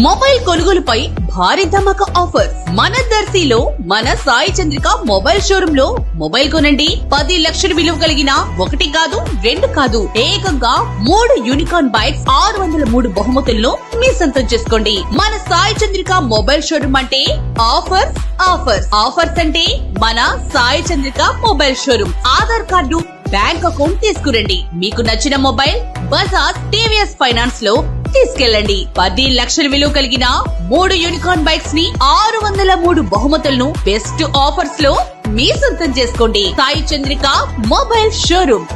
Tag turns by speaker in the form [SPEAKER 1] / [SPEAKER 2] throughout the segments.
[SPEAKER 1] Mobile కొనుగోలుపై భారీ ధమాకా offer మన దర్శిలో మన సాయి చంద్రిక మొబైల్ షోరూమ్ లో మొబైల్ కొనండి 10 లక్షల విలువ కలిగిన ఒకటి కాదు రెండు కాదు ఏకంగా 3 యూనికార్న్ బైక్స్ 603 బహుమతులను మీ సొంతం చేసుకోండి. మన సాయి చంద్రిక మొబైల్ షోరూమ్ అంటే ఆఫర్స్ ఆఫర్స్ ఆఫర్స్ అంటే మన Sai Chandrika mobile showroom. Aadhaar card bank account తీసుకురండి. మీకు నచ్చిన మొబైల్ బజాజ్ టీవీఎస్ ఫైనాన్స్ లో తీసుకెళ్ళండి. 10 లక్షల విలువ కలిగిన 3 యూనికార్న్ బైక్స్ ని 603 బహుమతులను బెస్ట్ ఆఫర్స్ లో మీ సొంతం చేసుకోండి. Sai Chandrika mobile showroom,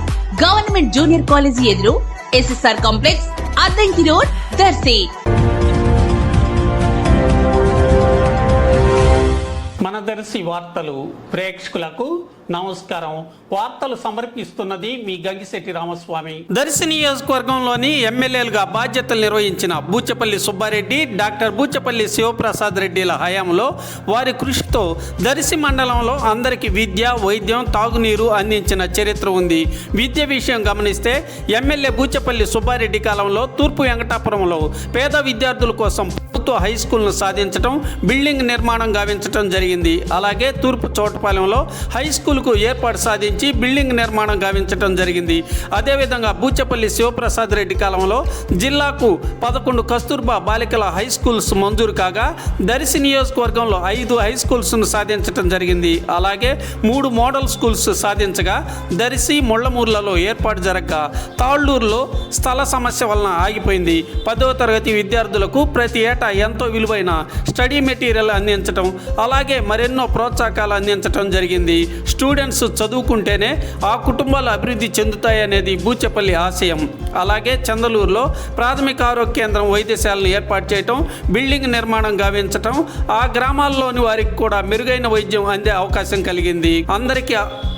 [SPEAKER 1] government junior college ఎదురు, SSR complex, Addanki road, Darshi.
[SPEAKER 2] మన దర్శి వార్తలు ప్రేక్షకులకు నమస్కారం. వార్తలు సమర్పిస్తున్నది మీ గంగిశెట్టి రామస్వామి. దర్శి నియోజకవర్గంలోని ఎమ్మెల్యేలుగా బాధ్యతలు నిర్వహించిన బూచపల్లి సుబ్బారెడ్డి, డాక్టర్ బూచపల్లి శివప్రసాద్ రెడ్డిల హయాంలో వారి కృషితో దర్శి మండలంలో అందరికీ విద్య, వైద్యం, తాగునీరు అందించిన చరిత్ర ఉంది. విద్య విషయం గమనిస్తే ఎమ్మెల్యే బూచపల్లి సుబ్బారెడ్డి కాలంలో తూర్పు వెంకటాపురంలో పేద విద్యార్థుల కోసం హై స్కూల్ను సాధించడం, బిల్డింగ్ నిర్మాణం గావించడం జరిగింది. అలాగే తూర్పు చోటపాలెంలో హై స్కూల్కు ఏర్పాటు సాధించి బిల్డింగ్ నిర్మాణం గావించడం జరిగింది. అదేవిధంగా బూచపల్లి శివప్రసాద్ రెడ్డి కాలంలో జిల్లాకు 11 కస్తూర్బా బాలికల హై స్కూల్స్ మంజూరు కాగా దర్శి నియోజకవర్గంలో 5 హై స్కూల్స్ను సాధించడం జరిగింది. అలాగే 3 మోడల్ స్కూల్స్ సాధించగా దర్శి, ముళ్లమూర్లలో ఏర్పాటు జరగగా తాళ్లూరులో స్థల సమస్య వలన ఆగిపోయింది. 10వ తరగతి విద్యార్థులకు ప్రతి ఏటా ఎంతో విలువైన స్టడీ మెటీరియల్ అందించడం, అలాగే మరెన్నో ప్రోత్సాహకాలు అందించడం జరిగింది. స్టూడెంట్స్ చదువుకుంటేనే ఆ కుటుంబాలు అభివృద్ధి చెందుతాయనేది బూచపల్లి ఆశయం. అలాగే చందలూరులో ప్రాథమిక ఆరోగ్య కేంద్రం, వైద్యశాలను ఏర్పాటు చేయటం, బిల్డింగ్ నిర్మాణం గావించటం, ఆ గ్రామాల్లోని వారికి కూడా మెరుగైన వైద్యం అందే అవకాశం కలిగింది. అందరికీ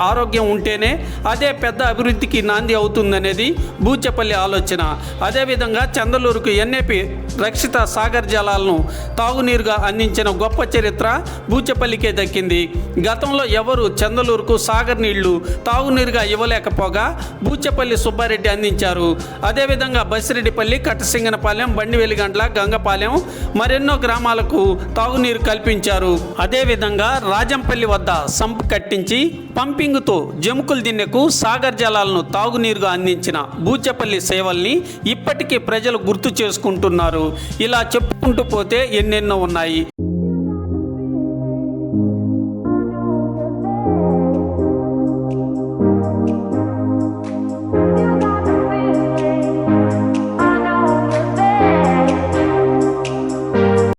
[SPEAKER 2] ఆరోగ్యం ఉంటేనే అదే పెద్ద అభివృద్ధికి నాంది అవుతుందనేది బూచపల్లి ఆలోచన. అదేవిధంగా చందలూరుకు ఎన్ఏపి రక్షిత సాగర్ జలాలను తాగునీరుగా అందించిన గొప్ప చరిత్ర బూచపల్లికే దక్కింది. గతంలో ఎవరు చందలూరుకు సాగర్ నీళ్లు తాగునీరుగా ఇవ్వలేకపోగా బూచపల్లి సుబ్బారెడ్డి అందించారు. అదేవిధంగా బసిరెడ్డిపల్లి, కట్టసింగనపాలెం, బండివెలిగండ్ల, గంగపాలెం మరెన్నో గ్రామాలకు తాగునీరు కల్పించారు. అదేవిధంగా రాజంపల్లి వద్ద సంప్ కట్టించి పంపింగ్తో జముకుల దిన్నెకు సాగర్ జలాలను తాగునీరుగా అందించిన బూచపల్లి సేవల్ని ఇప్పటికీ ప్రజలు గుర్తు చేసుకుంటున్నారు. ఇలా చెప్పుకుంటూ పోతే ఎన్నెన్నో ఉన్నాయి.